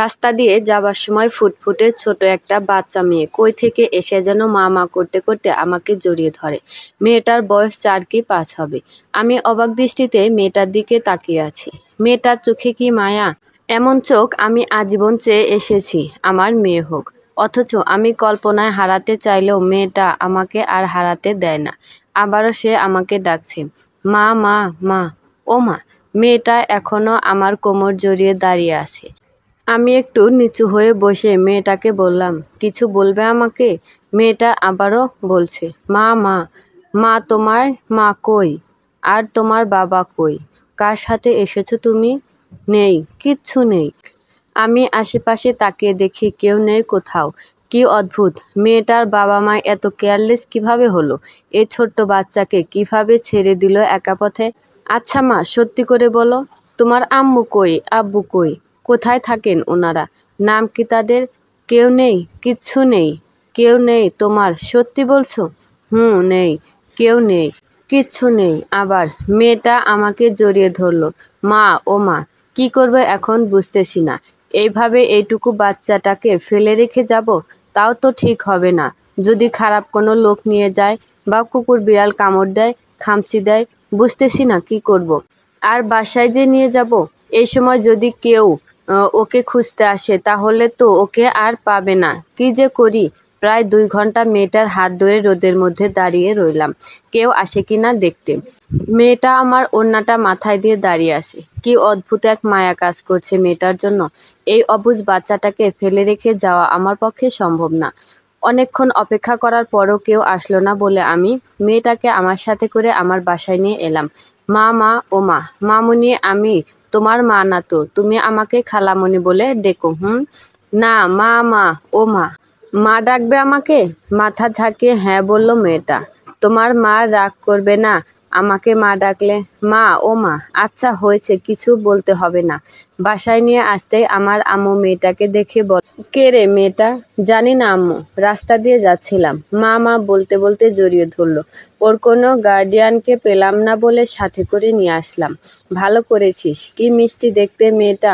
রাস্তা দিয়ে যাবার সময় ফুটফুটে ছোট একটা বাচ্চা মেয়ে কই থেকে এসে যেন মা মা করতে করতে আমাকে জড়িয়ে ধরে। মেয়েটার বয়স 4 কি 5 হবে। আমি অবাক দৃষ্টিতে মেয়েটার দিকে তাকিয়ে আছি। মেয়েটার চোখে কি মায়া! এমন চোখ আমি আজীবন চেয়ে এসেছি আমার মেয়ে হোক। অথচ আমি কল্পনায় হারাতে চাইলেও মেয়েটা আমাকে আর হারাতে দেয় না। আবারও সে আমাকে ডাকছে, মা মা মা। ও মা! মেয়েটা এখনো আমার কোমর জড়িয়ে দাঁড়িয়ে আছে। আমি একটু নিচু হয়ে বসে মেয়েটাকে বললাম, কিছু বলবে আমাকে? মেয়েটা আবারও বলছে, মা মা। মা, তোমার মা কই? আর তোমার বাবা কই? কার সাথে এসেছো তুমি? নেই, কিচ্ছু নেই। আমি আশেপাশে তাকিয়ে দেখি কেউ নেই কোথাও। কি অদ্ভুত, মেয়েটার বাবা মা এত কেয়ারলেস কিভাবে হলো? এই ছোট্ট বাচ্চাকে কিভাবে ছেড়ে দিল একা পথে? আচ্ছা মা, সত্যি করে বলো, তোমার আম্মু কই, আব্বু কই? কোথায় থাকেন ওনারা? নাম কি তাদের? কেউ নেই, কিচ্ছু নেই। কেউ নেই তোমার, সত্যি বলছো? নেই, কেউ নেই, কিচ্ছু নেই। আবার মেয়েটা আমাকে জড়িয়ে ধরলো। মা, ও মা, কি করবে এখন বুঝতেছি না। এইভাবে এইটুকু বাচ্চাটাকে ফেলে রেখে যাব? তাও তো ঠিক হবে না। যদি খারাপ কোনো লোক নিয়ে যায় বা কুকুর বিড়াল কামড় দেয়, খামচি দেয়, বুঝতেছি না কি করব। আর বাসায় যে নিয়ে যাব, এই সময় যদি কেউ ওকে খুঁজতে আসে তাহলে তো ওকে আর পাবে না। কি যে করি! প্রায় 2 ঘন্টা মেয়েটার হাত ধরে রোদের মধ্যে দাঁড়িয়ে রইলাম, কেউ আসে কিনা দেখতে। মেয়েটা আমার ওড়নাটা মাথায় দিয়ে দাঁড়িয়ে আছে। কি অদ্ভুত এক মায়া কাজ করছে মেয়েটার জন্য। এই অবুঝ বাচ্চাটাকে ফেলে রেখে যাওয়া আমার পক্ষে সম্ভব না। অনেকক্ষণ অপেক্ষা করার পরও কেউ আসলো না বলে আমি মেয়েটাকে আমার সাথে করে আমার বাসায় নিয়ে এলাম। মা মা, ও মা। মামুনি, আমি তোমার মা না তো, তুমি আমাকে খালামণি বলে ডেকো। না, মা মা, ও মা। মা ডাকবে আমাকে? মাথা ঝাঁকিয়ে হ্যাঁ বলল মেয়েটা। তোমার মা রাগ করবে না আমাকে মা ডাকলে? মা, ও মা। আচ্ছা হয়েছে, কিছু বলতে হবে না। বাসায় নিয়ে আসতেই আমার আম্মু মেয়েটাকে দেখে বল, কে রে মেয়েটা? জানি না আম্মু, রাস্তা দিয়ে যাচ্ছিলাম। মা মা বলতে বলতে জড়িয়ে ধরলো। ওর কোনো গার্ডিয়ানকে পেলাম না বলে সাথে করে নিয়ে আসলাম। ভালো করেছিস। কি মিষ্টি দেখতে মেয়েটা।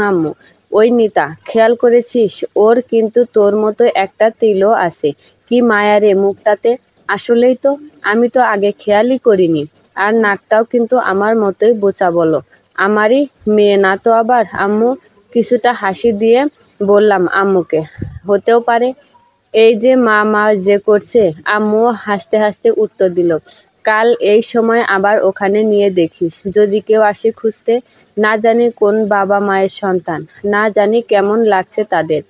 আম্মু, ওই নিতা, খেয়াল করেছিস? ওর কিন্তু তোর মতো একটা তিলও আছে। কি মায়া রে মুখটাতে। আসলেই তো, আমি তো আগে খেয়ালই করিনি। আর নাকটাও কিন্তু আমার মতোই বোচা বলো। আমারই মেয়ে না তো আবার। আম্মু, কিছুটা হাসি দিয়ে বললাম আম্মুকে, হতেও পারে। এই যে মা মা যে করছে। আম্মুও হাসতে হাসতে উত্তর দিল, কাল এই সময় আবার ওখানে নিয়ে দেখিস, যদি কেউ আসে খুঁজতে। না জানি কোন বাবা মায়ের সন্তান, না জানি কেমন লাগছে তাদের।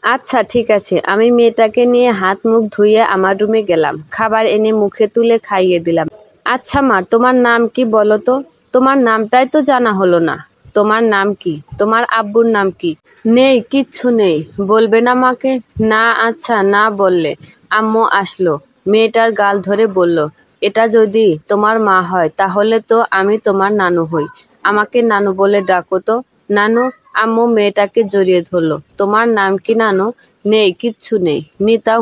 আচ্ছা ঠিক আছে। আমি মেয়েটাকে নিয়ে হাত মুখ ধুয়ে আমার রুমে গেলাম। খাবার এনে মুখে তুলে খাইয়ে দিলাম। আচ্ছা মা, তোমার নাম কি বলো তো? তোমার নামটাই তো জানা হলো না। তোমার নাম কি? তোমার আব্বুর নাম কি? নেই, কিচ্ছু নেই। বলবে না মাকে? না, আচ্ছা না বললে। আম্মু আসলো, মেয়েটার গাল ধরে বলল, এটা যদি তোমার মা হয় তাহলে তো আমি তোমার নানু হই। আমাকে নানু বলে ডাকো তো। নানু? আম্মু মেয়েটাকে জড়িয়ে ধরলো। তোমার নাম কি নানু? নেই, কিচ্ছু নেই। নিতা?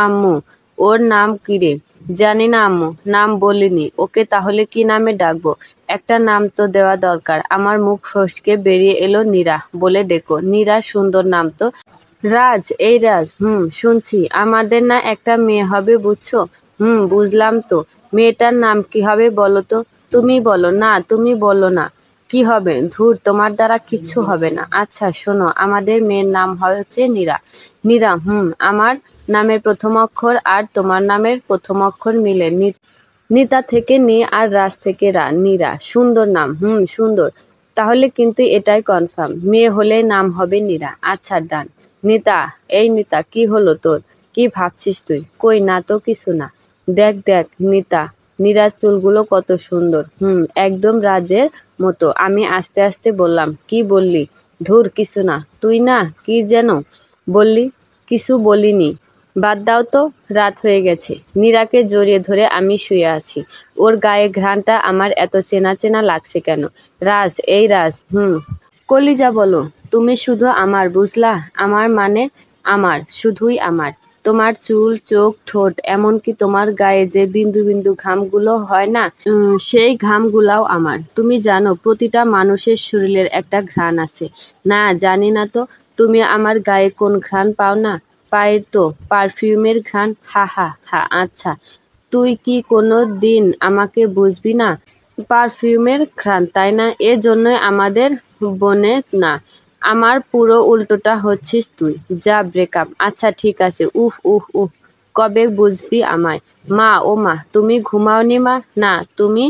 আম্মু, ওর নাম কি রে? জানি না আম্মু, নাম বলিনি ওকে, তাহলে কি নামে ডাকবো? একটা নাম তো দেওয়া দরকার। আমার মুখ ফসকে বেরিয়ে এলো, নীরা বলে ডেকো। নীরা? সুন্দর নাম তো। রাজ? এই রাজ? শুনছি। আমাদের না একটা মেয়ে হবে, বুঝছো? বুঝলাম তো। মেয়েটার নাম কি হবে বলো তো? তুমি বলো না, তুমি বলো না। কি হবে? ধুর, তোমার দ্বারা কিচ্ছু হবে না। আচ্ছা শোনো, আমাদের মেয়ের নাম হচ্ছে নীরা। নীরা? আমার নামের প্রথম অক্ষর আর তোমার নামের প্রথম অক্ষর মিলে নিতা থেকে নি আর রাজ থেকে রা। নীরা? সুন্দর নাম। সুন্দর। তাহলে কিন্তু এটাই কনফার্ম, মেয়ে হলে নাম হবে নীরা। আচ্ছা ডান। নিতা? এই নিতা, কি হলো তোর? কি ভাবছিস তুই? কই না তো, কিছু না। দেখ দেখ নিতা, নীরার চুলগুলো কত সুন্দর। একদম রাজের মতো। আমি আস্তে আস্তে বললাম, কি বললি? ধুর, কিছু না। তুই না কি যেন বললি? কিছু বলিনি। বাদ দাও তো, রাত হয়ে গেছে। নীরাকে জড়িয়ে ধরে আমি শুয়ে আছি। ওর গায়ে ঘ্রাণটা আমার এত চেনা চেনা লাগছে কেন? রাজ? এই রাজ? কলিজা বলো, তুমি শুধু আমার, বুঝলা? আমার মানে আমার, শুধুই আমার। তোমার চুল, চোখ, ঠোঁট, এমনকি তোমার গায়ে যে বিন্দু বিন্দু ঘামগুলো হয় না, সেই ঘামগুলাও আমার। তুমি জানো প্রতিটা মানুষের শরীরের একটা ঘ্রাণ আছে? না, জানি না তো। তুমি আমার গায়ে কোন ঘ্রাণ পাও না? পায়ের তো পারফিউমের ঘ্রাণ। হা হা হা। আচ্ছা, তুই কি কোনো দিন আমাকে বুঝবি না? পারফিউমের ঘ্রাণ, তাই না? এজন্যই আমাদের বনে না। আমার পুরো উল্টোটা হচ্ছিস তুই। যা, ব্রেকআপ। আচ্ছা ঠিক আছে। উফ উফ উফ। কবে বুঝবি আমায়? মা, ও মা, তুমি ঘুমাওনি মা? না, তুমি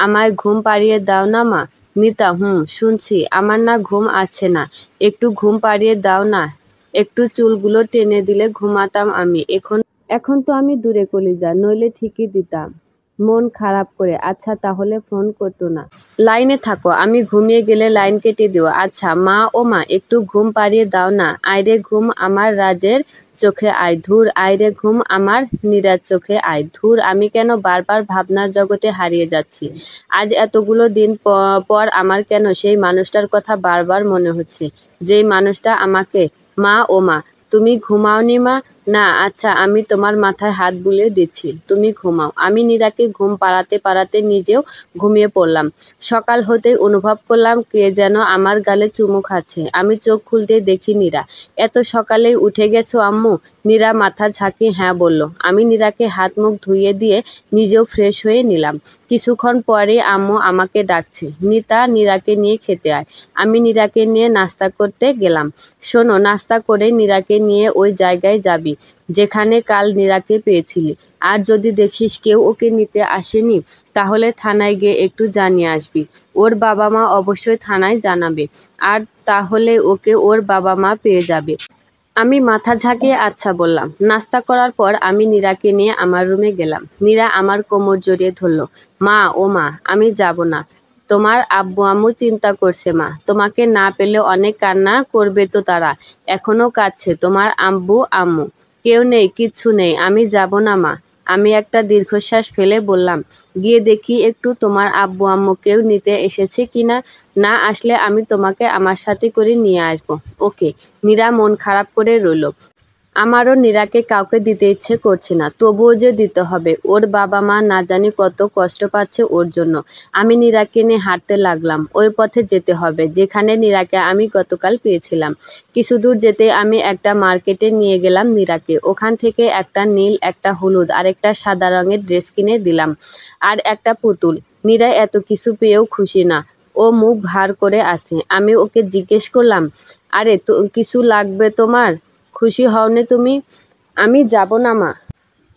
আমায় ঘুম পাড়িয়ে দাও না মা। নিতা, শুনছি। আমার না ঘুম আসছে না। একটু ঘুম পাড়িয়ে দাও না। একটু চুলগুলো টেনে দিলে ঘুমাতাম আমি। এখন এখন তো আমি দূরে কলিজা, নইলে ঠিকই দিতাম মন খারাপ করে। আচ্ছা তাহলে ফোন করতো না। লাইনে থাকো, আমি ঘুমিয়ে গেলে লাইন কেটে দিও। আচ্ছা মা, ও মা, একটু ঘুম পাড়িয়ে দাও না। আয়রে ঘুম আমার রাজের চোখে আয়। ধুর, আয়রে ঘুম আমার নীরার চোখে আয়। ধুর, আমি কেন বারবার ভাবনার জগতে হারিয়ে যাচ্ছি? আজ এতগুলো দিন পর আমার কেন সেই মানুষটার কথা বারবার মনে হচ্ছে, যেই মানুষটা আমাকে মা, ও মা, তুমি ঘুমাওনি মা? না। আচ্ছা, আমি তোমার মাথায় হাত বুলিয়ে দিচ্ছি, তুমি ঘুমাও। আমি নীরাকে ঘুম পাড়াতে পাড়াতে নিজেও ঘুমিয়ে পড়লাম। সকাল হতেই অনুভব করলাম কে যেন আমার গালে চুমু খাচ্ছে। আমি চোখ খুলতে দেখি নীরা। এত সকালেই উঠে গেছো আম্মু? নীরা মাথা ঝাঁকিয়ে হ্যাঁ বলল। আমি নীরাকে হাত মুখ ধুইয়ে দিয়ে নিজেও ফ্রেশ হয়ে নিলাম। কিছুক্ষণ পরে আম্মু আমাকে ডাকছে, নিতা, নীরাকে নিয়ে খেতে আয়। আমি নীরাকে নিয়ে নাস্তা করতে গেলাম। শোনো, নাস্তা করে নীরাকে নিয়ে ওই জায়গায় যাবি যেখানে কাল নীরাকে পেয়েছিলি। আর যদি দেখিস কেউ ওকে নিতে আসেনি, তাহলে থানায় গিয়ে একটু জানিয়ে আসবি। ওর বাবা মা অবশ্যই থানায় জানাবে, আর তাহলে ওকে ওর বাবা মা পেয়ে যাবে। আমি মাথা ঝাঁকিয়ে আচ্ছা বললাম। নাস্তা করার পর আমি নীরাকে নিয়ে আমার রুমে গেলাম। নীরা আমার কোমর জড়িয়ে ধরল। মা, ও মা, আমি যাব না। তোমার আব্বু আম্মু চিন্তা করছে মা। তোমাকে না পেলে অনেক কান্না করবে তো তারা। এখনো কাঁদছে তোমার আব্বু আম্মু। কেউ নেই, কিচ্ছু নেই। আমি যাব না মা। আমি একটা দীর্ঘশ্বাস ফেলে বললাম, গিয়ে দেখি একটু তোমার আব্বু আম্মুকেও নিতে এসেছে কিনা। না আসলে আমি তোমাকে আমার সাথে করে নিয়ে আসবো। ওকে। নীরা মন খারাপ করে রইল। আমারও নীরাকে কাউকে দিতে ইচ্ছে করছে না, তবুও যে দিতে হবে। ওর বাবা মা না জানি কত কষ্ট পাচ্ছে ওর জন্য। আমি নীরাকে নিয়ে হাঁটতে লাগলাম। ওই পথে যেতে হবে যেখানে নীরাকে আমি গতকাল পেয়েছিলাম। কিছু দূর যেতে আমি একটা মার্কেটে নিয়ে গেলাম নীরাকে। ওখান থেকে একটা নীল, একটা হলুদ আর একটা সাদা রঙের ড্রেস কিনে দিলাম, আর একটা পুতুল। নীরা এত কিছু পেয়েও খুশি না। ও মুখ ভার করে আছে। আমি ওকে জিজ্ঞেস করলাম, আরে তো কিছু লাগবে তোমার? খুশি হওনি তুমি? আমি যাব না মা।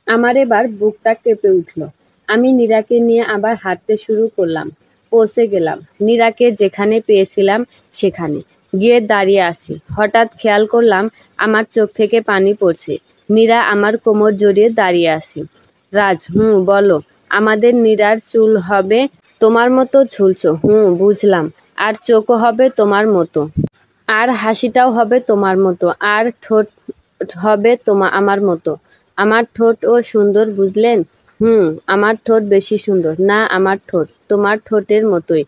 আমার এবার বুকটা কেঁপে উঠল। আমি নীরাকে নিয়ে আবার হাঁটতে শুরু করলাম। পৌঁছে গেলাম নীরাকে যেখানে পেয়েছিলাম সেখানে। গিয়ে দাঁড়িয়ে আছি। হঠাৎ খেয়াল করলাম আমার চোখ থেকে পানি পড়ছে। নীরা আমার কোমর জড়িয়ে দাঁড়িয়ে আছি। রাজ, বলো। আমাদের নীরার চুল হবে তোমার মতো ঝুলছো। বুঝলাম। আর চোখও হবে তোমার মতো। আর হাসিটাও হবে তোমার মতো। আর ঠোঁট হবে আমার মতো। আমার ঠোঁটও সুন্দর, বুঝলেন? আমার ঠোঁট বেশি সুন্দর না? আমার ঠোঁট তোমার ঠোঁটের মতোই।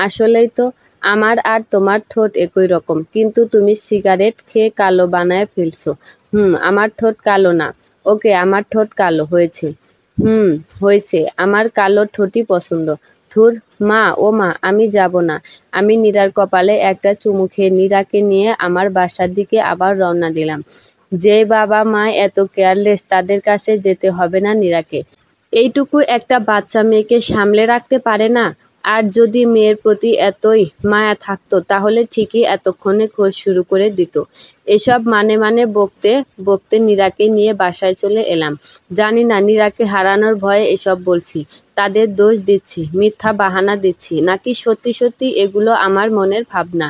আসলেই তো। আমার আর তোমার ঠোঁট একই রকম, কিন্তু তুমি সিগারেট খেয়ে কালো বানায় ফেলছো। আমার ঠোঁট কালো না। ওকে, আমার ঠোঁট কালো হয়েছে। হয়েছে। আমার কালো ঠোঁটই পছন্দ। ধুর, মা, ও মা, আমি যাব না। আমি নীরার কপালে একটা চুমু খেয়ে নীরাকে নিয়ে আমার বাসার দিকে আবার রওনা দিলাম। যে বাবা মা এত কেয়ারলেস, তাদের কাছে যেতে হবে না নীরাকে। এইটুকু একটা বাচ্চা মেয়েকে সামলে রাখতে পারে না। আর যদি মেয়ের প্রতি এতই মায়া থাকতো, তাহলে ঠিকই এতক্ষণে খোঁজ শুরু করে দিত। এসব মানে বকতে বকতে নীরাকে নিয়ে বাসায় চলে এলাম। জানি না নীরাকে হারানোর ভয়ে এসব বলছি, তাদের দোষ দিচ্ছি, মিথ্যা বাহানা দিচ্ছি, নাকি সত্যি সত্যি এগুলো আমার মনের ভাবনা।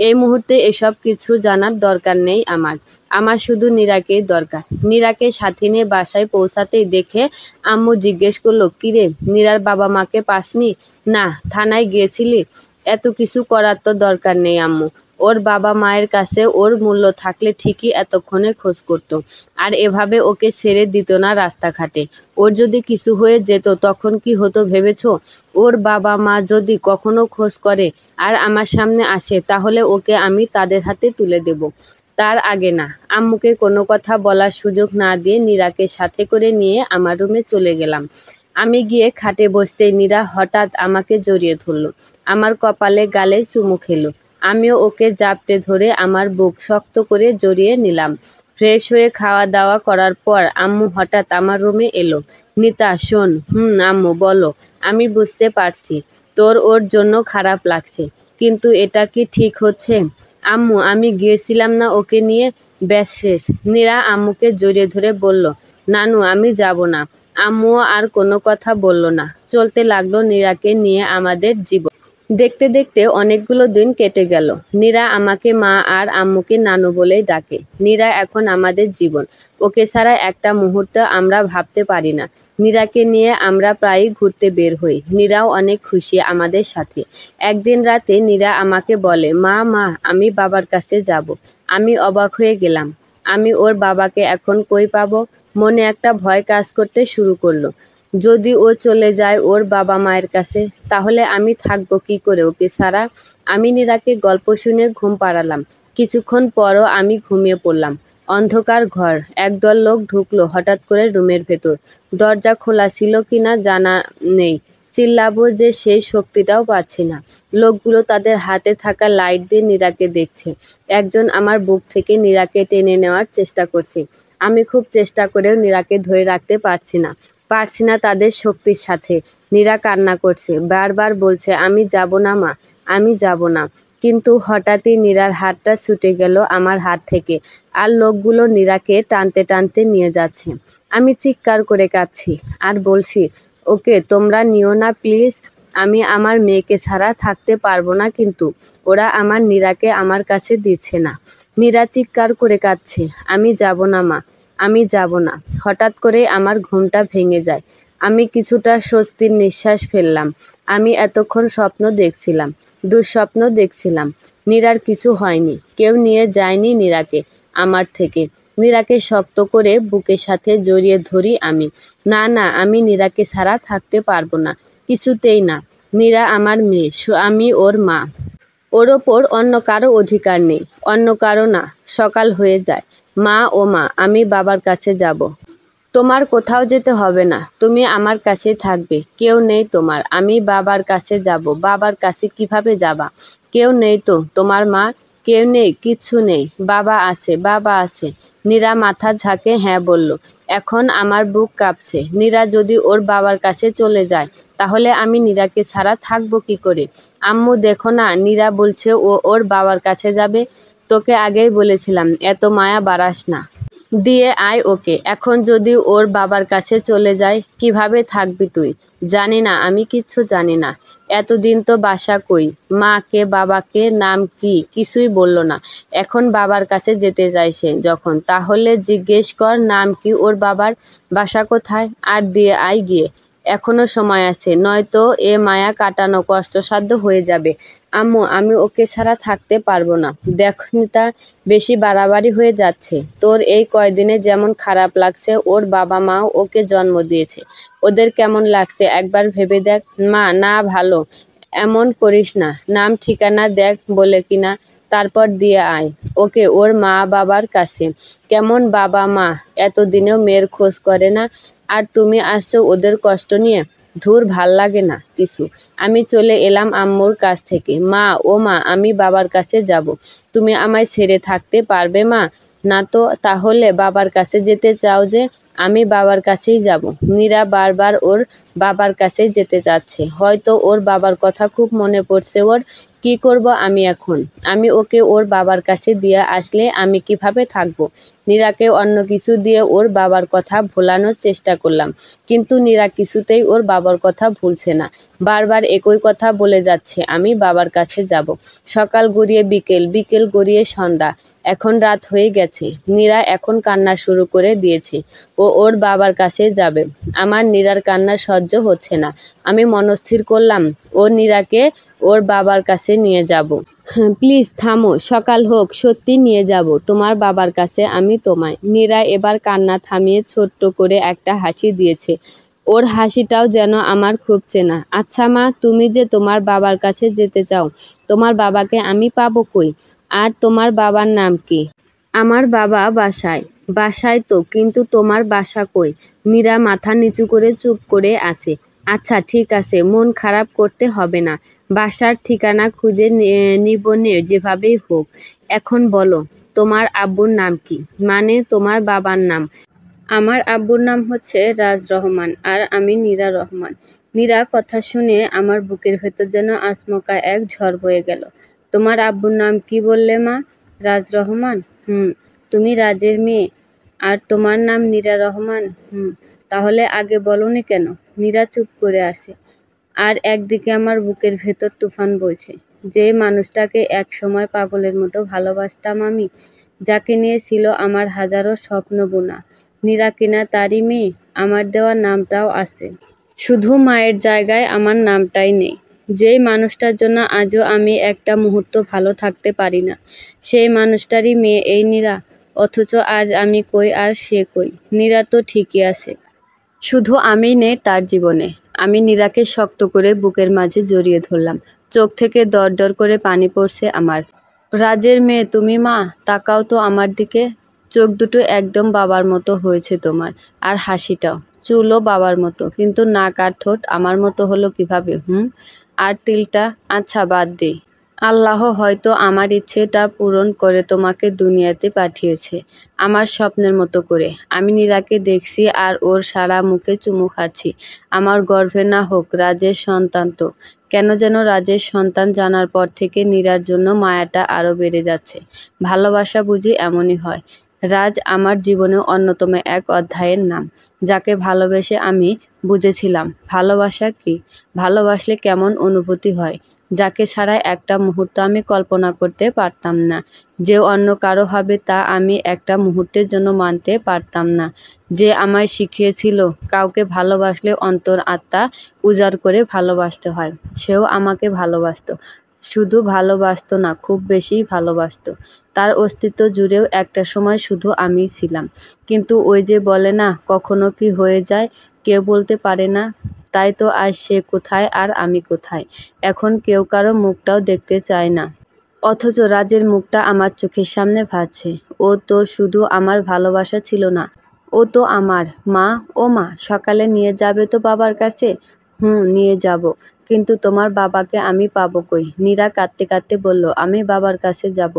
এই মুহূর্তে এসব কিছু জানার দরকার নেই আমার। আমার শুধু নীরাকেই দরকার। নীরাকে সাথে নিয়ে বাসায় পৌঁছাতেই দেখে আম্মু জিজ্ঞেস করলো, কিরে, নীরার বাবা মাকে পাসনি? না। থানায় গিয়েছিলি? এত কিছু করার তো দরকার নেই আম্মু। ওর বাবা মায়ের কাছে ওর মূল্য থাকলে ঠিকই এতক্ষণে খোঁজ করতো। আর এভাবে ওকে ছেড়ে দিত না রাস্তাঘাটে। ওর যদি কিছু হয়ে যেত তখন কি হতো ভেবেছো? ওর বাবা মা যদি কখনো খোঁজ করে আর আমার সামনে আসে, তাহলে ওকে আমি তাদের হাতে তুলে দেব। তার আগে না। আম্মুকে কোনো কথা বলার সুযোগ না দিয়ে নীরাকে সাথে করে নিয়ে আমার রুমে চলে গেলাম। আমি গিয়ে খাটে বসতেই নীরা হঠাৎ আমাকে জড়িয়ে ধরল। আমার কপালে গালে চুমু খেলো। আমিও ওকে জাপটে ধরে আমার বুক শক্ত করে জড়িয়ে নিলাম। ফ্রেশ হয়ে খাওয়া দাওয়া করার পর আম্মু হঠাৎ আমার রুমে এলো। নিতা শোন। আম্মু বলো। আমি বুঝতে পারছি তোর ওর জন্য খারাপ লাগছে, কিন্তু এটা কি ঠিক হচ্ছে? আম্মু আমি গিয়েছিলাম না ওকে নিয়ে, ব্যাস শেষ। নীরা আম্মুকে জড়িয়ে ধরে বলল, নানু আমি যাব না। আম্মুও আর কোনো কথা বলল না। চলতে লাগলো নীরাকে নিয়ে আমাদের জীবন। দেখতে দেখতে অনেকগুলো দিন কেটে গেল। নীরা আমাকে মা আর আম্মুকে নানু বলেই ডাকে। নীরা এখন আমাদের জীবন। ওকে ছাড়া একটা মুহূর্ত আমরা ভাবতে পারি না। নীরাকে নিয়ে আমরা প্রায়ই ঘুরতে বের হই। নীরাও অনেক খুশি আমাদের সাথে। একদিন রাতে নীরা আমাকে বলে, মা আমি বাবার কাছে যাব। আমি অবাক হয়ে গেলাম। আমি ওর বাবাকে এখন কই পাবো? মনে একটা ভয় কাজ করতে শুরু করলো। যদি ও চলে যায় ওর বাবা মায়ের কাছে, তাহলে আমি থাকবো কি করে ওকে ছাড়া? আমি নীরাকে গল্প শুনে ঘুম পাড়ালাম। কিছুক্ষণ পরও আমি ঘুমিয়ে পড়লাম। অন্ধকার ঘর। একদল লোক ঢুকলো হঠাৎ করে রুমের ভেতর। দরজা খোলা ছিল কিনা জানা নেই। চিল্লাবো যে সেই শক্তিটাও পাচ্ছি না। লোকগুলো তাদের হাতে থাকা লাইট দিয়ে নীরাকে দেখছে। একজন আমার বুক থেকে নীরাকে টেনে নেওয়ার চেষ্টা করছে। আমি খুব চেষ্টা করেও নীরাকে ধরে রাখতে পারছি না তাদের শক্তির সাথে। নীরা কান্না করছে, বারবার বলছে, আমি যাব না মা, আমি যাব না। কিন্তু হঠাৎই নীরার হাতটা ছুটে গেল আমার হাত থেকে, আর লোকগুলো নীরাকে টানতে টানতে নিয়ে যাচ্ছে। আমি চিৎকার করে কাঁদছি আর বলছি, ওকে তোমরা নিও না প্লিজ। আমি আমার মেয়েকে ছাড়া থাকতে পারবো না, কিন্তু ওরা আমার নীরাকে আমার কাছে দিচ্ছে না। নীরা চিৎকার করে কাঁদছে, আমি যাব না মা, আমি যাব না। হঠাৎ করে আমার ঘুমটা ভেঙে যায়। আমি কিছুটা স্বস্তির নিঃশ্বাস ফেললাম। আমি এতক্ষণ স্বপ্ন দেখছিলাম, দুঃস্বপ্ন দেখছিলাম। নীরার কিছু হয়নি, কেউ নিয়ে যায়নি নীরাকে আমার থেকে। নীরাকে শক্ত করে বুকের সাথে জড়িয়ে ধরি আমি। না, আমি নীরাকে ছাড়া থাকতে পারবো না, কিছুতেই না। নীরা আমার মেয়ে, আমি ওর মা। ওর ওপর অন্য কারো অধিকার নেই, অন্য কারো না। সকাল হয়ে যায়। মা আমি বাবার কাছে যাব। তোমার কোথাও যেতে হবে না, তুমি আমার কাছেই থাকবে। কেউ নেই তোমার, আমি বাবার কাছে যাব। বাবার কাছে কিভাবে যাবা? কেউ নেই তো তোমার মা? কেউ নেই, কিচ্ছু নেই। বাবা আছে। নীরা মাথা ঝাঁকে হ্যাঁ বলল। এখন আমার বুক কাঁপছে। নীরা যদি ওর বাবার কাছে চলে যায়, তাহলে আমি নীরাকে ছাড়া থাকবো কি করে? আম্মু দেখো না, নীরা বলছে ও ওর বাবার কাছে যাবে। তোকে আগেই বলেছিলাম এত মায়া বাড়াস না। দিয়ে আয় ওকে। এখন যদি ওর বাবার কাছে চলে যায়, কিভাবে থাকবি তুই? জানি না, আমি কিচ্ছু জানি না। এতদিন তো বাসা কই, মাকে বাবাকে নাম কি কিছুই বলল না। এখন বাবার কাছে যেতে চায় সে যখন, তাহলে জিজ্ঞেস কর নাম কি ওর বাবার, বাসা কোথায়, আর দিয়ে আয় গিয়ে। এখনো সময় আছে, নয়তো এ মায়া কাটানো কষ্টসাধ্য হয়ে যাবে। আম্মু আমি ওকে ছাড়া থাকতে পারবো না। দেখ নিতা, বেশি বাড়াবাড়ি হয়ে যাচ্ছে। তোর এই কয়দিনে যেমন খারাপ লাগছে, ওর বাবা মাও ওকে জন্ম দিয়েছে, ওদের কেমন লাগছে একবার ভেবে দেখ। মা না, ভালো এমন করিস না। নাম ঠিকানা দেখ বলে কিনা, তারপর দিয়ে আয় ওকে ওর মা বাবার কাছে। কেমন বাবা মা এতদিনেও মেয়ের খোঁজ করে না, আর তুমি আসছো ওদের কষ্ট নিয়ে। ধুর, ভাল লাগে না কিছু। আমি চলে এলাম আম্মুর কাছ থেকে। মা আমি বাবার কাছে যাব। তুমি আমায় ছেড়ে থাকতে পারবে মা? না তো তাহলে বাবার কাছে যেতে চাও যে? আমি বাবার কাছেই যাব। নীরা বারবার ওর বাবার কাছে যেতে চাচ্ছে। হয়তো ওর বাবার কথা খুব মনে পড়ছে ওর। কি করব আমি এখন? আমি ওকে ওর বাবার কাছে দিয়ে আসলে আমি কিভাবে থাকবো? নীরাকে অন্য কিছু দিয়ে ওর বাবার কথা ভোলানোর চেষ্টা করলাম, কিন্তু নীরা কিছুতেই ওর বাবার কথা ভুলছে না। বারবার একই কথা বলে যাচ্ছে, আমি বাবার কাছে যাব। সকাল গড়িয়ে বিকেল, বিকেল গড়িয়ে সন্ধ্যা। এখন রাত হয়ে গেছে। নীরা এখন কান্না শুরু করে দিয়েছে। ও ওর বাবার কাছে যাবে। আমার নীরার কান্না সহ্য হচ্ছে না। আমি মনস্থির করলাম ও নীরাকে ওর বাবার কাছে নিয়ে যাব। প্লিজ থামো, সকাল হোক, সত্যি নিয়ে যাব তোমার বাবার কাছে আমি তোমায়। নীরা এবার কান্না থামিয়ে ছোট্ট করে একটা হাসি দিয়েছে। ওর হাসিটাও যেন আমার খুব চেনা। আচ্ছা মা, তুমি যে তোমার বাবার কাছে যেতে চাও, তোমার বাবাকে আমি পাবো কই? আর তোমার বাবার নাম কি? আমার বাবা বাসায়। বাসায় তো, কিন্তু তোমার বাসা কই? নীরা মাথা নিচু করে চুপ করে আছে। আচ্ছা ঠিক আছে, মন খারাপ করতে হবে না। বাসার ঠিকানা খুঁজে নিব নে যেভাবেই হোক। এখন বলো, তোমার আব্বুর নাম কি? মানে তোমার বাবার নাম। আমার আব্বুর নাম হচ্ছে রাজ রহমান আর আমি নীরা রহমান। নীরা কথা শুনে আমার বুকের ভেতর যেন আচমকা এক ঝড় বয়ে গেল। তোমার আব্বুর নাম কি বললে মা? রাজ রহমান? তুমি রাজের মেয়ে আর তোমার নাম নীরা রহমান? তাহলে আগে বলনি কেন? নীরা চুপ করে আছে। আর একদিকে আমার বুকের ভেতর তুফান বইছে। যে মানুষটাকে এক সময় পাগলের মতো ভালোবাসতাম আমি, যাকে নিয়ে ছিল আমার হাজারো স্বপ্ন বোনা, নীরা কিনা তারই মেয়ে। আমার দেওয়া নামটাও আছে, শুধু মায়ের জায়গায় আমার নামটাই নেই। যেই মানুষটার জন্য আজও আমি একটা মুহূর্ত ভালো থাকতে পারি না, সেই মানুষটারই মেয়ে এই নীরা। অথচ আজ আমি কই আর সে কই। নীরা তো ঠিকই আছে, শুধু আমি নেই তার জীবনে। আমি নীরাকে শক্ত করে বুকের মাঝে জড়িয়ে ধরলাম। চোখ থেকে দর দর করে পানি পড়ছে আমার। রাজের মেয়ে তুমি মা? তাকাও তো আমার দিকে। চোখ দুটো একদম বাবার মতো হয়েছে তোমার, আর হাসিটাও। চুলও বাবার মতো, কিন্তু নাক আর ঠোঁট আমার মতো হলো কিভাবে? আর তিলটা? আচ্ছা বাদ দেই। আল্লাহ হয়তো আমার ইচ্ছেটা পূরণ করে তোমাকে দুনিয়াতে পাঠিয়েছে, আমার স্বপ্নের মতো করে। আমি নীরাকে দেখছি আর ওর সারা মুখে চুমু খাচ্ছি। আমার গর্ভে না হোক রাজের সন্তান তো কেন যেন রাজের সন্তান জানার পর থেকে নীরার জন্য মায়াটা আরও বেড়ে যাচ্ছে। ভালোবাসা বুঝি এমনই হয়। রাজ আমার জীবনে অন্যতম এক অধ্যায়ের নাম, যাকে ভালোবেসে আমি বুঝেছিলাম ভালোবাসা কি, ভালোবাসলে কেমন অনুভূতি হয়, যাকে ছাড়া একটা মুহূর্ত আমি কল্পনা করতে পারতাম না। যে অন্য কারো হবে তা আমি একটা মুহূর্তের জন্য মানতে পারতাম না। যে আমায় শিখিয়েছিল কাউকে ভালোবাসলে অন্তর আত্মা উজাড় করে ভালোবাসতে হয়, সেও আমাকে ভালোবাসতো। শুধু ভালোবাসতো না, খুব বেশি ভালোবাসতো। তার অস্তিত্ব জুড়েও একটা সময় শুধু আমিই ছিলাম। কিন্তু ওই যে বলে না, কখনো কি হয়ে যায় কেউ বলতে পারে না। তাই তো আজ সে কোথায় আর আমি কোথায়। এখন কেউ কারো মুখটাও দেখতে চায় না। অথচ রাজের মুখটা আমার চোখের সামনে ভাসছে। ও তো শুধু আমার ভালোবাসা ছিল না, ও তো আমার মা। ও মা, সকালে নিয়ে যাবে তো বাবার কাছে? নিয়ে যাব। কিন্তু তোমার বাবাকে আমি পাবো কই? নীরা কাঁদতে কাঁদতে বলল, আমি বাবার কাছে যাব,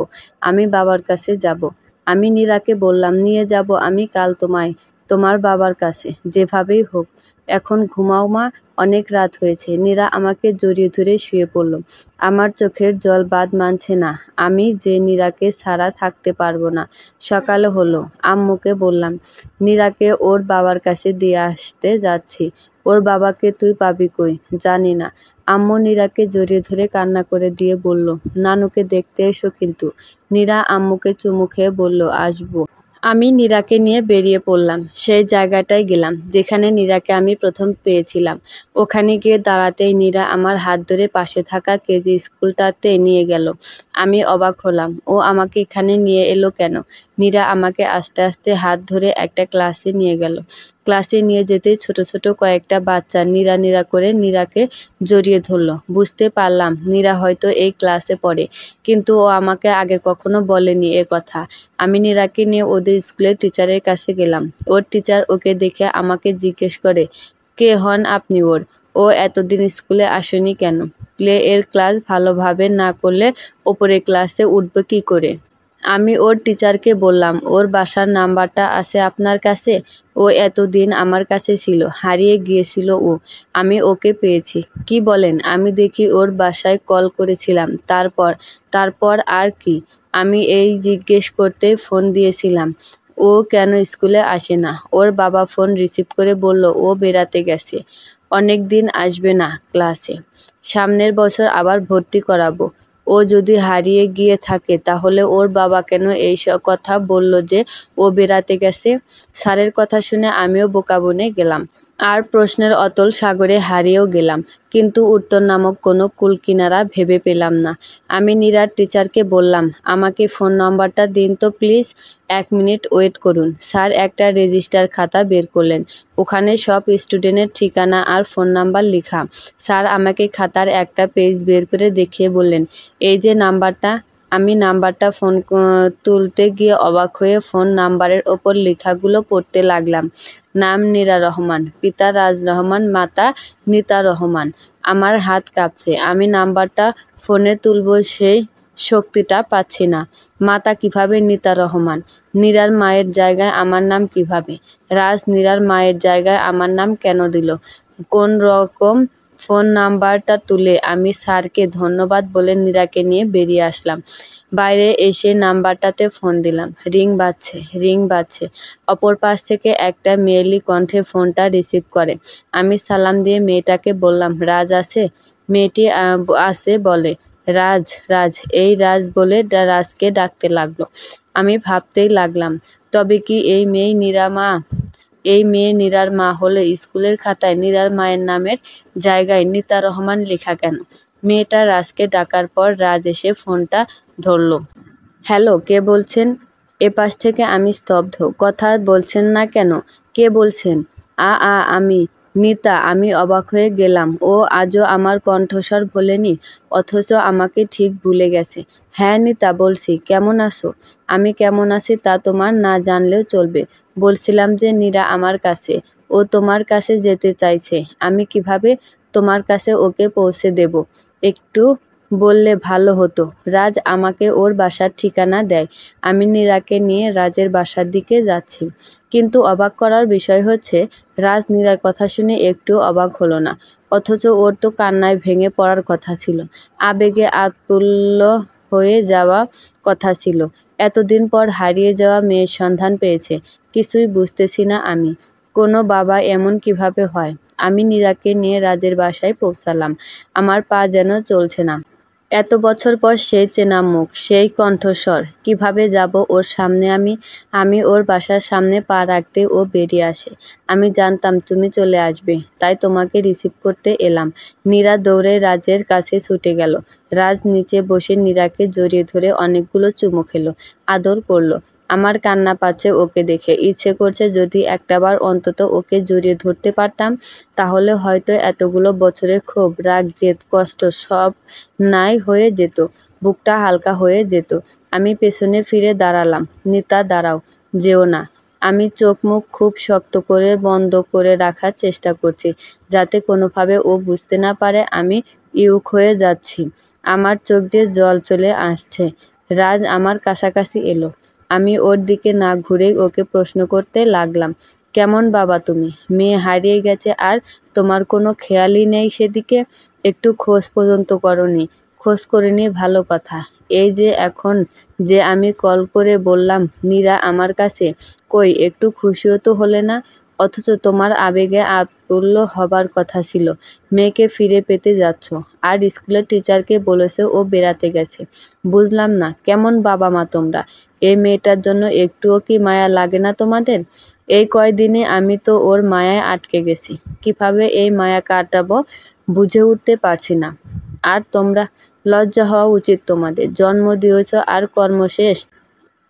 আমি বাবার কাছে যাব। আমি নীরাকে বললাম, নিয়ে যাব আমি কাল তোমায় তোমার বাবার কাছে, যেভাবেই হোক। এখন ঘুমাও মা, অনেক রাত হয়েছে। নীরা আমাকে জড়িয়ে ধরে শুয়ে পড়ল। আমার চোখের জল বাদ মানছে না। আমি যে নীরাকে ছাড়া থাকতে পারবো না। সকাল হলো, আম্মুকে বললাম নীরাকে ওর বাবার কাছে দিয়ে আসতে যাচ্ছি। ওর বাবাকে তুই পাবি কই? জানি না। আম্মু নীরাকে জড়িয়ে ধরে কান্না করে দিয়ে বলল, নানুকে দেখতে এসো কিন্তু। নীরা আম্মুকে চুমু খেয়ে বলল, আসবো। আমি নীরাকে নিয়ে বেরিয়ে পড়লাম। সেই জায়গাটায় গেলাম যেখানে নীরাকে আমি প্রথম পেয়েছিলাম। ওখানে গিয়ে দাঁড়াতেই নীরা আমার হাত ধরে পাশে থাকা কেজি স্কুলটাতে নিয়ে গেল। আমি অবাক হলাম, ও আমাকে এখানে নিয়ে এলো কেন? নীরা আমাকে আস্তে আস্তে হাত ধরে একটা ক্লাসে নিয়ে গেল। ক্লাসে নিয়ে যেতেই ছোট ছোট কয়েকটা বাচ্চা নীরা নীরা করে নীরাকে জড়িয়ে ধরল। বুঝতে পারলাম নীরা হয়তো এই ক্লাসে পড়ে, কিন্তু ও আমাকে আগে কখনো বলেনি এ কথা। আমি নীরাকে নিয়ে ওদের স্কুলের টিচারের কাছে গেলাম। ওর টিচার ওকে দেখে আমাকে জিজ্ঞেস করে, কে হন আপনি ওর? ও এতদিন স্কুলে আসেনি কেন? প্লে এর ক্লাস ভালোভাবে না করলে ওপরের ক্লাসে উঠবে কি করে? আমি ওর টিচারকে বললাম, ওর বাসার নাম্বারটা আছে আপনার কাছে? ও এতদিন আমার কাছে ছিল, হারিয়ে গিয়েছিল ও, আমি ওকে পেয়েছি। কি বলেন? আমি দেখি ওর বাসায় কল করেছিলাম। তারপর আর কি? আমি এই জিজ্ঞেস করতেই ফোন দিয়েছিলাম ও কেন স্কুলে আসে না। ওর বাবা ফোন রিসিভ করে বলল ও বেড়াতে গেছে, অনেক দিন আসবে না ক্লাসে। সামনের বছর আবার ভর্তি করাবো। ও যদি হারিয়ে গিয়ে থাকে তাহলে ওর বাবা কেন এই কথা বলল যে ও বেড়াতে গেছে? স্যারের কথা শুনে আমিও বোকা বনে গেলাম, আর প্রশ্নের অতল সাগরে হারিয়েও গেলাম। কিন্তু উত্তর নামক কোনো কুলকিনারা ভেবে পেলাম না। আমি নীরার টিচারকে বললাম, আমাকে ফোন নাম্বারটা দিন তো প্লিজ। 1 মিনিট ওয়েট করুন। স্যার একটা রেজিস্টার খাতা বের করলেন। ওখানে সব স্টুডেন্টের ঠিকানা আর ফোন নাম্বার লেখা। স্যার আমাকে খাতার একটা পেজ বের করে দেখিয়ে বললেন, এই যে নাম্বারটা, আমি নাম্বারটা তুলতে গিয়ে অবাক হয়ে ফোন নাম্বারের ওপর লেখাগুলো পড়তে লাগলাম। নাম নীরা রহমান, পিতা রাজ রহমান, মাতা নীতা রহমান। আমার হাত কাঁপছে। আমি নাম্বারটা ফোনে তুলব সেই শক্তিটা পাচ্ছি না। মাতা কিভাবে নীতা রহমান? নীরার মায়ের জায়গায় আমার নাম কিভাবে? রাজ নীরার মায়ের জায়গায় আমার নাম কেন দিল? কোন রকম ফোন নাম্বারটা তুলে আমি স্যারকে ধন্যবাদ বলে নীরাকে নিয়ে বেরিয়ে আসলাম। বাইরে এসে নাম্বারটাতে ফোন দিলাম। রিং বাজছে। অপর পাশ থেকে একটা মেয়েলি কণ্ঠে ফোনটা রিসিভ করে। আমি সালাম দিয়ে মেয়েটাকে বললাম, রাজ আছে? মেয়েটি আছে বলে, রাজ রাজ এই রাজ বলে রাজকে ডাকতে লাগলো। আমি ভাবতেই লাগলাম, তবে কি এই মেয়ে নীরার মা হলে স্কুলের খাতায় নীরার মায়ের নামের জায়গায় নীতা রহমান লেখা কেন? মেয়েটা রাজকে ডাকার পর রাজ এসে ফোনটা ধরল। হ্যালো, কে বলছেন? এপাশ থেকে আমি স্তব্ধ। কথা বলছেন না কেন? কে বলছেন? আমি নীতা। আমি অবাক হয়ে গেলাম। ও আজও আমার কণ্ঠস্বর ভোলেনি, অথচ আমাকে ঠিক ভুলে গেছে। হ্যাঁ নীতা বলছি, কেমন আছো? আমি কেমন আছি তা তোমার না জানলেও চলবে। বলছিলাম যে নীরা আমার কাছে, ও তোমার কাছে যেতে চাইছে। আমি কিভাবে তোমার কাছে ওকে পৌঁছে দেব? একটু বললে ভালো হতো। রাজ আমাকে ওর বাসার ঠিকানা দেয়। আমি নীরাকে নিয়ে রাজের বাসার দিকে যাচ্ছি। কিন্তু অবাক করার বিষয় হচ্ছে, রাজ নীরার কথা শুনে একটু অবাক হলো না। অথচ ওর তো কান্নায় ভেঙে পড়ার কথা ছিল, আবেগে আত্মুল্ল হয়ে যাওয়া কথা ছিল। এতদিন পর হারিয়ে যাওয়া মেয়ের সন্ধান পেয়েছে। কিছুই বুঝতেছি না আমি। কোনো বাবা এমন কিভাবে হয়? আমি নীরাকে নিয়ে রাজের বাসায় পৌঁছালাম। আমার পা যেন চলছে না। এত বছর পর সেই চেনা মুখ, সেই কণ্ঠস্বর। কিভাবে যাব ওর সামনে আমি? আমি ওর বাসার সামনে পা রাখতে ও বেরিয়ে আসে। আমি জানতাম তুমি চলে আসবে, তাই তোমাকে রিসিভ করতে এলাম। নীরা দৌড়ে রাজের কাছে ছুটে গেল। রাজ নিচে বসে নীরাকে জড়িয়ে ধরে অনেকগুলো চুমু খেলো, আদর করলো। আমার কান্না পাচ্ছে ওকে দেখে। ইচ্ছে করছে যদি একটাবার অন্তত ওকে জড়িয়ে ধরতে পারতাম, তাহলে হয়তো এতগুলো বছরের ক্ষোভ, রাগ, জেদ, কষ্ট সব নাই হয়ে যেত। বুকটা হালকা হয়ে যেত। আমি পেছনে ফিরে দাঁড়ালাম। নীতা দাঁড়াও, যেও না। আমি চোখ মুখ খুব শক্ত করে বন্ধ করে রাখার চেষ্টা করছি, যাতে কোনোভাবে ও বুঝতে না পারে আমি ইউক হয়ে যাচ্ছি। আমার চোখ যে জল চলে আসছে। রাজ আমার কাছাকাছি এলো। আমি ওর দিকে না ঘুরেই ওকে প্রশ্ন করতে লাগলাম, কেমন বাবা তুমি? মেয়ে হারিয়ে গেছে আর তোমার কোনো খেয়ালই নেই সেদিকে? একটু খোঁজ পর্যন্ত করনি। খোঁজ করিনি ভালো কথা। এই যে এখন যে আমি কল করে বললাম নীরা আমার কাছে, কই একটু খুশিও তো হলে না? অথচ তোমার আবেগে আপ্লুত হবার কথা ছিল। মেয়েকে ফিরে পেতে যাচ্ছ, আর স্কুলের টিচারকে বলেছে ও বেড়াতে গেছে। বুঝলাম না, কেমন বাবা মা তোমরা? এই মেয়েটার জন্য একটুও কি মায়া লাগে না তোমাদের? এই কয়দিনে আমি তো ওর মায়ায় আটকে গেছি। কিভাবে এই মায়া কাটাবো বুঝে উঠতে পারছি না। আর তোমরা, লজ্জা হওয়া উচিত তোমাদের। জন্ম দিয়েছ আর কর্ম শেষ।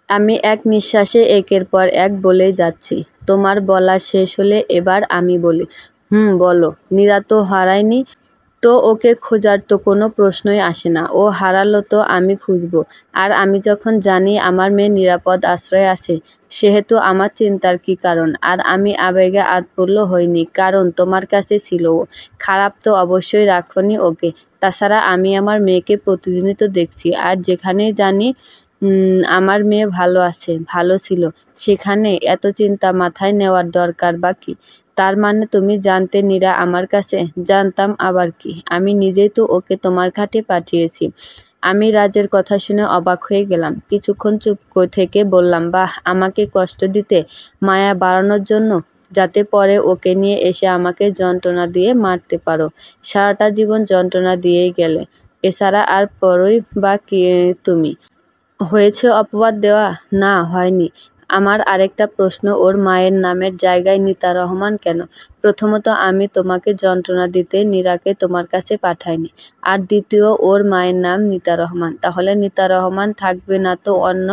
আমি এক নিঃশ্বাসে একের পর এক বলেই যাচ্ছি। তোমার বলা শেষ হলে এবার আমি বলি। বলো। নীরা তো হারায়নি, তো ওকে খোঁজার তো কোনো প্রশ্নই আসে না। ও হারালো তো আমি খুঁজবো। আর আমি যখন জানি আমার মেয়ে নিরাপদ আশ্রয়ে আছে, সেহেতু আমার চিন্তার কী কারণ? আর আমি আবেগে আত্মুল্ল হইনি, কারণ তোমার কাছে ছিল ও। খারাপ তো অবশ্যই রাখোনি ওকে। তাছাড়া আমি আমার মেয়েকে প্রতিদিনই তো দেখছি, আর যেখানেই জানি আমার মেয়ে ভালো আছে, ভালো ছিল, সেখানে এত চিন্তা মাথায় নেওয়ার দরকার বা কী? তার মানে তুমি জানতে নীরা আমার কাছে? জানতাম আবার কি, আমি নিজেই তো ওকে তোমার খাটে পাঠিয়েছি। আমি রাজের কথা শুনে অবাক হয়ে গেলাম। কিছুক্ষণ চুপ থেকে বললাম, বাহ, আমাকে কষ্ট দিতে, মায়া বাড়ানোর জন্য, যাতে পরে ওকে নিয়ে এসে আমাকে যন্ত্রণা দিয়ে মারতে পারো। সারাটা জীবন যন্ত্রণা দিয়েই গেলে, এছাড়া আর পরই বা কি তুমি? হয়েছে অপবাদ দেওয়া? না, হয়নি। আমার আরেকটা প্রশ্ন, ওর মায়ের নামের জায়গায় নীতা রহমান কেন? প্রথমত, আমি তোমাকে যন্ত্রণা দিতে নীরাকে তোমার কাছে পাঠাইনি। আর দ্বিতীয়, ওর মায়ের নাম নীতা রহমান। তাহলে নীতা রহমান থাকবে না তো অন্য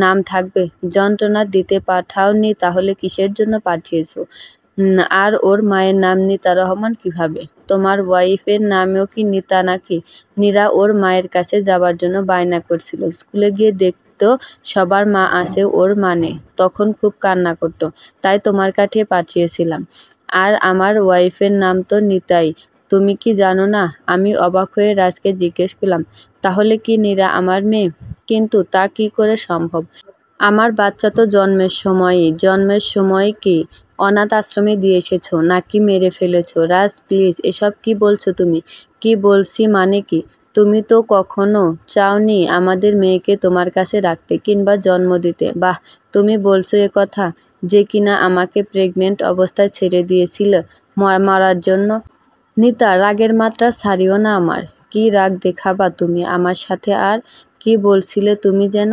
নাম থাকবে? যন্ত্রণা দিতে পাঠাওনি, তাহলে কিসের জন্য পাঠিয়েছো? আর ওর মায়ের নাম নিতা রহমান কিভাবে? তোমার ওয়াইফের নামেও কি নিতা নাকি? নীরা ওর মায়ের কাছে যাবার জন্য বায়না করছিল। স্কুলে গিয়ে দেখতো সবার মা আছে, ওর মানে তখন খুব কান্না করত, তাই তোমার কাছে পাঠিয়েছিলাম। আর আমার ওয়াইফের নাম তো নিতাই, তুমি কি জানো না? আমি অবাক হয়ে রাজকে জিজ্ঞেস করলাম, তাহলে কি নীরা আমার মেয়ে? কিন্তু তা কি করে সম্ভব? আমার বাচ্চা তো জন্মের সময় কি অনাথ আশ্রমে দিয়ে এসেছো নাকি মেরে ফেলেছো? রাজ প্লিজ, এসব কি বলছো তুমি? কি বলছি মানে কি? তুমি তো কখনো চাওনি আমাদের মেয়েকে তোমার কাছে রাখতে কিংবা জন্ম দিতে। বাহ, তুমি বলছো এ কথা, যে কিনা আমাকে প্রেগনেন্ট অবস্থায় ছেড়ে দিয়েছিল মারার জন্য। নিতা, রাগের মাত্রা ছাড়িও না আমার। কি রাগ দেখাবা তুমি আমার সাথে? আর কি বলছিলে তুমি যেন?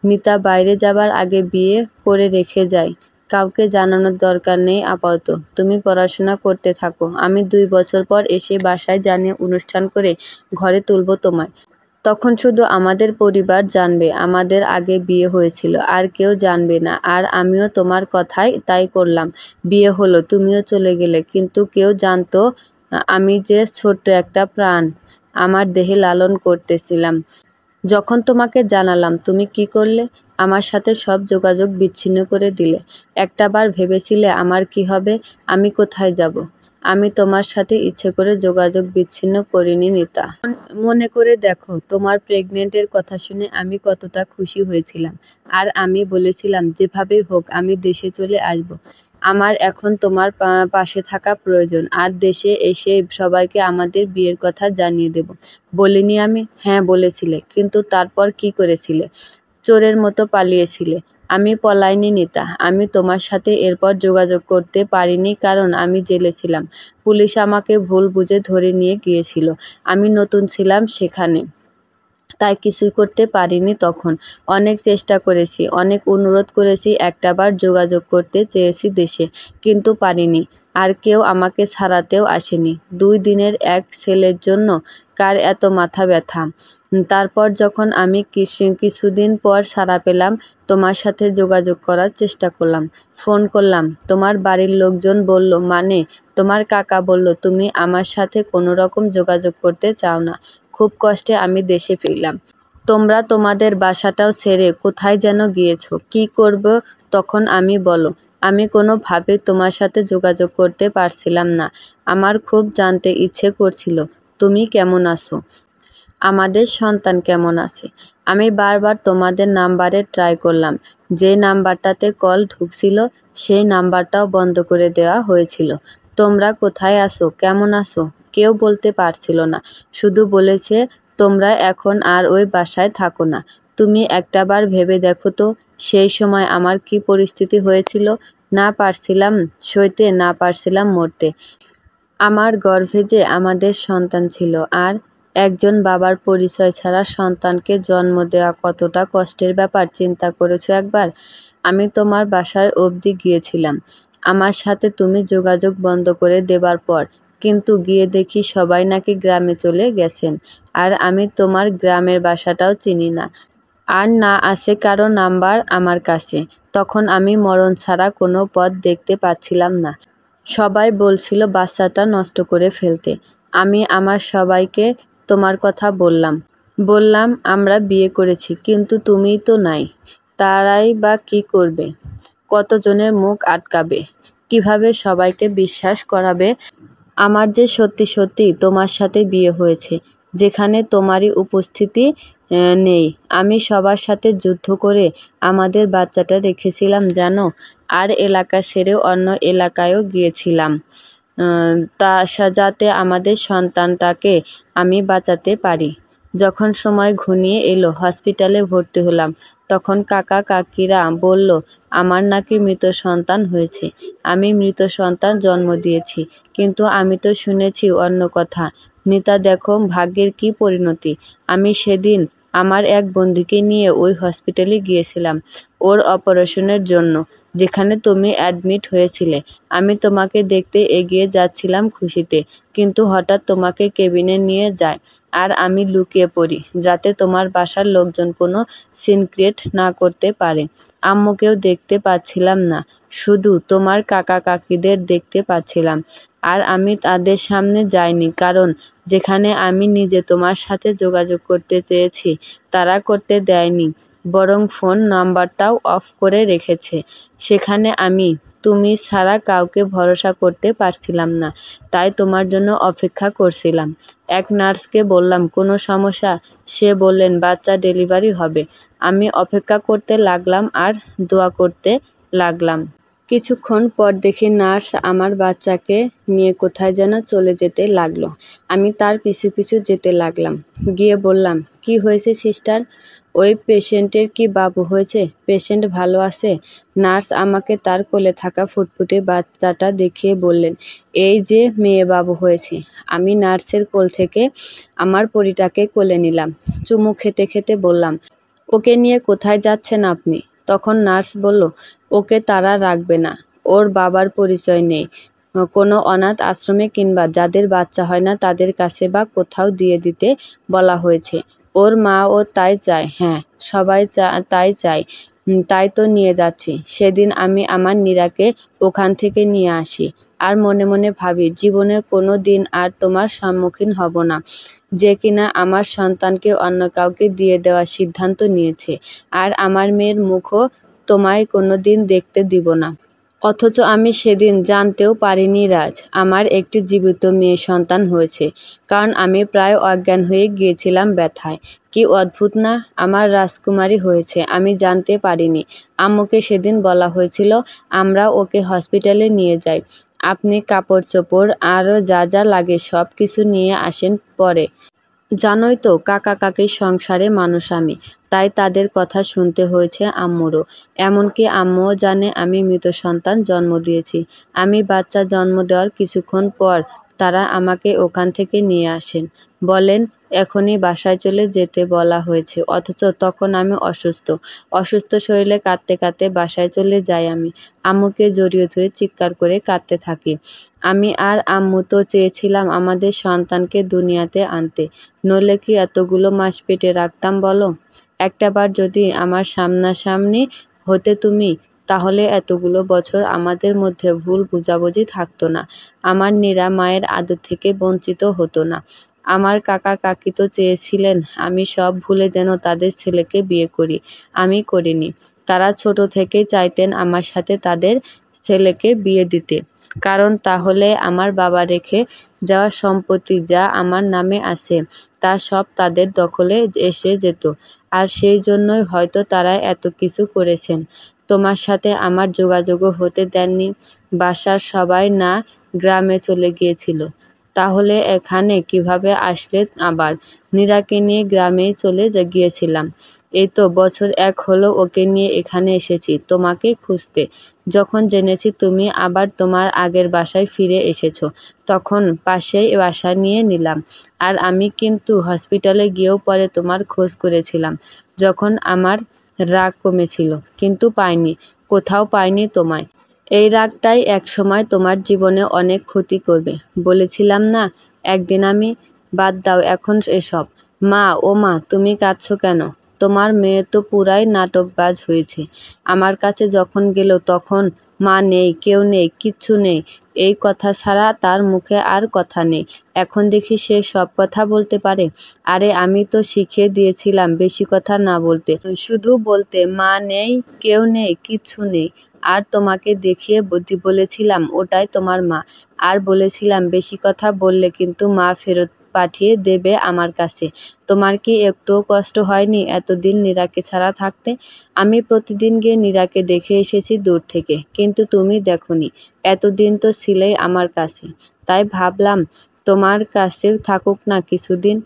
নিতা, বাইরে যাবার আগে বিয়ে করে রেখে যাই, কাউকে জানানোর দরকার নেই আপাতত। তুমি পড়াশোনা করতে থাকো, আমি 2 বছর পর এসে বাসায় জানিয়ে অনুষ্ঠান করে ঘরে তুলবো তোমায়। তখন শুধু আমাদের পরিবার জানবে আমাদের আগে বিয়ে হয়েছিল, আর কেউ জানবে না। আর আমিও তোমার কথাই তাই করলাম। বিয়ে হলো, তুমিও চলে গেলে, কিন্তু কেউ জানতো আমি যে ছোট্ট একটা প্রাণ আমার দেহে লালন করতেছিলাম। যখন তোমাকে জানালাম, তুমি কি করলে? আমার সাথে সব যোগাযোগ বিচ্ছিন্ন করে দিলে। একটাবার ভেবেছিলে আমার কি হবে? আমি কোথায় যাব? আমি তোমার সাথে ইচ্ছে করে যোগাযোগ বিচ্ছিন্ন করিনি নিতা। মনে করে দেখো, তোমার প্রেগনেন্টের কথা শুনে আমি কতটা খুশি হয়েছিলাম। আর আমি বলেছিলাম যেভাবেই হোক আমি দেশে চলে আসব। আমার এখন তোমার পাশে থাকা প্রয়োজন। আর দেশে এসে সবাইকে আমাদের বিয়ের কথা জানিয়ে দেব। বলিনি আমি? হ্যাঁ বলেছিলে, কিন্তু তারপর কি করেছিলে? চোরের মতো পালিয়েছিলে। আমি পলাইনি নিতা, আমি তোমার সাথে এরপর যোগাযোগ করতে পারিনি কারণ আমি জেলে ছিলাম। পুলিশ আমাকে ভুল বুঝে ধরে নিয়ে গিয়েছিল। আমি নতুন ছিলাম সেখানে, তাই কিছুই করতে পারিনি তখন। অনেক চেষ্টা করেছি, অনেক অনুরোধ করেছি, একটাবার যোগাযোগ করতে চেয়েছি দেশে, কিন্তু পারিনি। আর কেউ আমাকে ছাড়াতেও আসেনি। 2 দিনের এক ছেলের জন্য কার এত মাথা ব্যথা? তারপর যখন আমি কিছুদিন পর ছাড়া পেলাম, তোমার সাথে যোগাযোগ করার চেষ্টা করলাম, ফোন করলাম। তোমার বাড়ির লোকজন বলল, মানে তোমার কাকা বলল তুমি আমার সাথে কোনো রকম যোগাযোগ করতে চাও না। খুব কষ্টে আমি দেশে ফিরলাম। তোমরা তোমাদের বাসাটাও ছেড়ে কোথায় যেন গিয়েছো। কি করব তখন আমি বলো? আমি কোনোভাবে তোমার সাথে যোগাযোগ করতে পারছিলাম না। আমার খুব জানতে ইচ্ছে করছিল তুমি কেমন আছো, আমাদের সন্তান কেমন আছে। আমি বারবার তোমাদের নাম্বারে ট্রাই করলাম। যে নাম্বারটাতে কল ঢুকছিল সেই নাম্বারটাও বন্ধ করে দেওয়া হয়েছিল। তোমরা কোথায় আছো, কেমন আছো কেউ বলতে পারছিল না। শুধু বলেছে তোমরা এখন আর ওই বাসায় থাকো না। তুমি একটাবার ভেবে দেখো তো সেই সময় আমার কি পরিস্থিতি হয়েছিল। না পারছিলাম সইতে, না পারছিলাম মরতে। আমার গর্ভে যে আমাদের সন্তান ছিল, আর একজন বাবার পরিচয় ছাড়া সন্তানকে জন্ম দেওয়া কতটা কষ্টের ব্যাপার চিন্তা করেছো একবার? আমি তোমার বাসায় অবধি গিয়েছিলাম আমার সাথে তুমি যোগাযোগ বন্ধ করে দেবার পর, কিন্তু গিয়ে দেখি সবাই নাকি গ্রামে চলে গেছেন। আর আমি তোমার গ্রামের বাসাটাও চিনি না। আর না আছে কারো নাম্বার আমার কাছে। তখন আমি মরণ ছাড়া কোনো পথ দেখতে পাচ্ছিলাম না। সবাই বলছিল বাচ্চাটা নষ্ট করে ফেলতে। আমি আমার সবাইকে তোমার কথা বললাম আমরা বিয়ে করেছি, কিন্তু তুমিই তো নাই। তারাই বা কি করবে? কতজনের মুখ আটকাবে? কিভাবে সবাইকে বিশ্বাস করাবে আমার যে সত্যি সত্যি তোমার সাথে বিয়ে হয়েছে, যেখানে তোমারই উপস্থিতি নেই। আমি সবার সাথে যুদ্ধ করে আমাদের বাচ্চাটা রেখেছিলাম জানো। আর এলাকা ছেড়ে অন্য এলাকায়ও গিয়েছিলাম যাতে আমাদের সন্তানটাকে আমি বাঁচাতে পারি। যখন সময় ঘনিয়ে এলো হসপিটালে ভর্তি হলাম, তখন কাকা কাকিরা বলল আমার নাকি মৃত সন্তান হয়েছে। আমি মৃত সন্তান জন্ম দিয়েছি, কিন্তু আমি তো শুনেছি অন্য কথা। নিতা, দেখো ভাগ্যের কি পরিণতি। আমি সেদিন আমার এক বন্ধুকে নিয়ে ওই হসপিটালে গিয়েছিলাম ওর অপারেশনের জন্য। যেখানে তুমি অ্যাডমিট হয়েছিলে। আমি তোমাকে দেখতে এগিয়ে যাচ্ছিলাম খুশিতে, কিন্তু হঠাৎ তোমাকে কেবিনে নিয়ে যায় আর আমি লুকিয়ে পড়ি যাতে তোমার বাসার লোকজন কোনো সিন ক্রিয়েট না করতে পারে। আম্মুকেও দেখতে পাচ্ছিলাম না, শুধু তোমার কাকা কাকিদের দেখতে পাচ্ছিলাম। আর আমি তাদের সামনে যাইনি, কারণ যেখানে আমি নিজে তোমার সাথে যোগাযোগ করতে চেয়েছি তারা করতে দেয়নি, বরং ফোন নাম্বারটাও অফ করে রেখেছে। সেখানে আমি তুমি ছাড়া কাউকে ভরসা করতে পারছিলাম না, তাই তোমার জন্য অপেক্ষা করছিলাম। এক নার্সকে বললাম কোনো সমস্যা, সে বললেন বাচ্চা ডেলিভারি হবে। আমি অপেক্ষা করতে লাগলাম আর দোয়া করতে লাগলাম। কিছুক্ষণ পর দেখি নার্স আমার বাচ্চাকে নিয়ে কোথায় যেন চলে যেতে লাগলো। আমি তার পিছু পিছু যেতে লাগলাম। গিয়ে বললাম, কি হয়েছে সিস্টার? ওই পেশেন্টের কি বাবু হয়েছে? পেশেন্ট ভালো আছে? নার্স আমাকে তার কোলে থাকা ফুটফুটে বাচ্চাটা দেখিয়ে বললেন, এই যে মেয়ে বাবু হয়েছে। আমি নার্সের কোল থেকে আমার পরীটাকে কোলে নিলাম। চুমু খেতে খেতে বললাম, ওকে নিয়ে কোথায় যাচ্ছেন আপনি? তখন নার্স বলল, ওকে তারা রাখবে না, ওর বাবার পরিচয় নেই, কোনো অনাথ আশ্রমে কিংবা যাদের বাচ্চা হয় না তাদের কাছে বা কোথাও দিয়ে দিতে বলা হয়েছে। ওর মাও তাই চায়। হ্যাঁ, সবাই তাই চায়। তাই তো নিয়ে যাচ্ছি। সেদিন আমি আমার নীরাকে ওখান থেকে নিয়ে আসি। আর মনে মনে ভাবি, জীবনে কোনো দিন আর তোমার সম্মুখীন হব না, যে কিনা আমার সন্তানকে অন্য কাউকে দিয়ে দেওয়ার সিদ্ধান্ত নিয়েছে। আর আমার মেয়ের মুখও তোমায় কোনো দিন দেখতে দিব না। অথচ আমি সেদিন জানতেও পারিনি রাজ, আমার একটি জীবিত মেয়ে সন্তান হয়েছে। কারণ আমি প্রায় অজ্ঞান হয়ে গিয়েছিলাম ব্যথায়। কি অদ্ভুত না, আমার রাজকুমারী হয়েছে, আমি জানতে পারিনি। আম্মুকে সেদিন বলা হয়েছিল আমরা ওকে হসপিটালে নিয়ে যাই, আপনি কাপড় চোপড় আরও যা যা লাগে সব কিছু নিয়ে আসেন পরে। জানোই তো কাকা কাকির সংসারে মানুষ আমি, তাই তাদের কথা শুনতে হয়েছে আম্মুরও। এমনকি আম্মুও জানে আমি মৃত সন্তান জন্ম দিয়েছি। আমি বাচ্চা জন্ম দেওয়ার কিছুক্ষণ পর তারা আমাকে ওখান থেকে নিয়ে আসেন। বলেন এখনই বাসায় চলে যেতে বলা হয়েছে, অথচ তখন আমি অসুস্থ শরীরে কাঁদতে কাঁদতে বাসায় চলে যাই আমি। আম্মুকে জড়িয়ে ধরে চিৎকার করে কাঁদতে থাকি। আমি আর আম্মু তো চেয়েছিলাম আমাদের সন্তানকে দুনিয়াতে আনতে, নইলে কি এতগুলো মাস পেটে রাখতাম বলো? একটাবার যদি আমার সামনাসামনি হতে তুমি, তাহলে এতগুলো বছর আমাদের মধ্যে ভুল বোঝাবুঝি থাকতো না। আমার নীরা মায়ের আদর থেকে বঞ্চিত হতো না। আমার কাকা কাকি তো চেয়েছিলেন আমি সব ভুলে যেন তাদের ছেলেকে বিয়ে করি। আমি করিনি। তারা ছোট থেকেই চাইতেন আমার সাথে তাদের ছেলেকে বিয়ে দিতে, কারণ তাহলে আমার বাবা রেখে যাওয়া সম্পত্তি যা আমার নামে আছে তা সব তাদের দখলে এসে যেত। আর সেই জন্যই হয়তো তারা এত কিছু করেছেন। তোমার সাথে আমার যোগাযোগও হতে দেননি। বাসার সবাই না গ্রামে চলে গিয়েছিল। তাহলে এখানে কিভাবে আসলে আবার? নীরাকে নিয়ে গ্রামেই চলে গিয়েছিলাম। এই তো বছর 1 হলো ওকে নিয়ে এখানে এসেছি তোমাকে খুঁজতে। যখন জেনেছি তুমি আবার তোমার আগের বাসায় ফিরে এসেছো, তখন পাশেই বাসা নিয়ে নিলাম। আর আমি কিন্তু হসপিটালে গিয়েও পরে তোমার খোঁজ করেছিলাম, যখন আমার রাগ কমেছিল, কিন্তু পাইনি, কোথাও পাইনি তোমায়। এই রাগটাই একসময় তোমার জীবনে অনেক ক্ষতি করবে। বলেছিলাম না একদিন আমি? বাদ দাও এখন এসব। মা, ও মা, তুমি কাঁদছো কেন? তোমার মেয়ে তো পুরাই নাটকবাজ হয়েছে। আমার কাছে যখন গেল তখন মা নেই, কেউ নেই, কিচ্ছু নেই, এই কথা ছাড়া তার মুখে আর কথা নেই। এখন দেখি সে সব কথা বলতে পারে। আরে আমি তো শিখিয়ে দিয়েছিলাম বেশি কথা না বলতে, শুধু বলতে মা নেই, কেউ নেই, কিচ্ছু নেই। আর তোমাকে দেখিয়ে বলেছিলাম ওটাই তোমার মা। আর বলেছিলাম বেশি কথা বললে কিন্তু মা ফেরত পাঠিয়ে দেবে আমার কাছে। তোমার কি একটুও কষ্ট হয়নি এতদিন নীরাকে ছাড়া থাকতে? আমি প্রতিদিন গিয়ে নীরাকে দেখে এসেছি দূর থেকে, কিন্তু তুমি দেখোনি। এতদিন তো ছিলেই আমার কাছে, তাই ভাবলাম তোমার কাছেও থাকুক না কিছুদিন।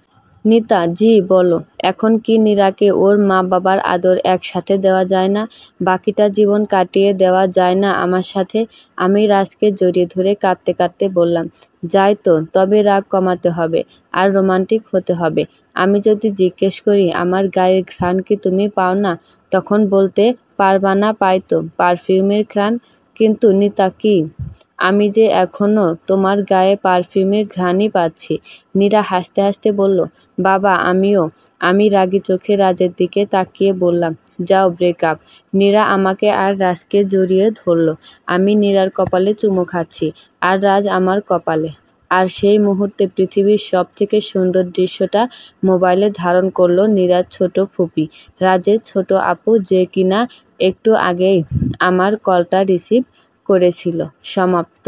নিতা, জি বলো। এখন কি নীরাকে ওর মা বাবার আদর একসাথে দেওয়া যায় না? বাকিটা জীবন কাটিয়ে দেওয়া যায় না আমার সাথে? আমি রাজকে জড়িয়ে ধরে কাঁদতে কাঁদতে বললাম, যাই তো, তবে রাগ কমাতে হবে আর রোমান্টিক হতে হবে। আমি যদি জিজ্ঞেস করি আমার গায়ের ঘ্রাণ কি তুমি পাও না, তখন বলতে পারবা না পাইতো পারফিউমের ঘ্রাণ। কিন্তু নিতা কি, আমি যে এখনো তোমার গায়ে পারফিউমের ঘ্রাণই পাচ্ছি। নীরা হাসতে হাসতে বলল, বাবা আমিও। আমি রাগী চোখে রাজের দিকে তাকিয়ে বললাম, যাও ব্রেকআপ। নীরা আমাকে আর রাজকে জড়িয়ে ধরল। আমি নীরার কপালে চুমু খাচ্ছি, আর রাজ আমার কপালে। আর সেই মুহূর্তে পৃথিবীর সব থেকে সুন্দর দৃশ্যটা মোবাইলে ধারণ করলো নীরার ছোট ফুপি, রাজের ছোট আপু, যে কিনা একটু আগেই আমার কলটা রিসিভ করেছিল। সমাপ্ত।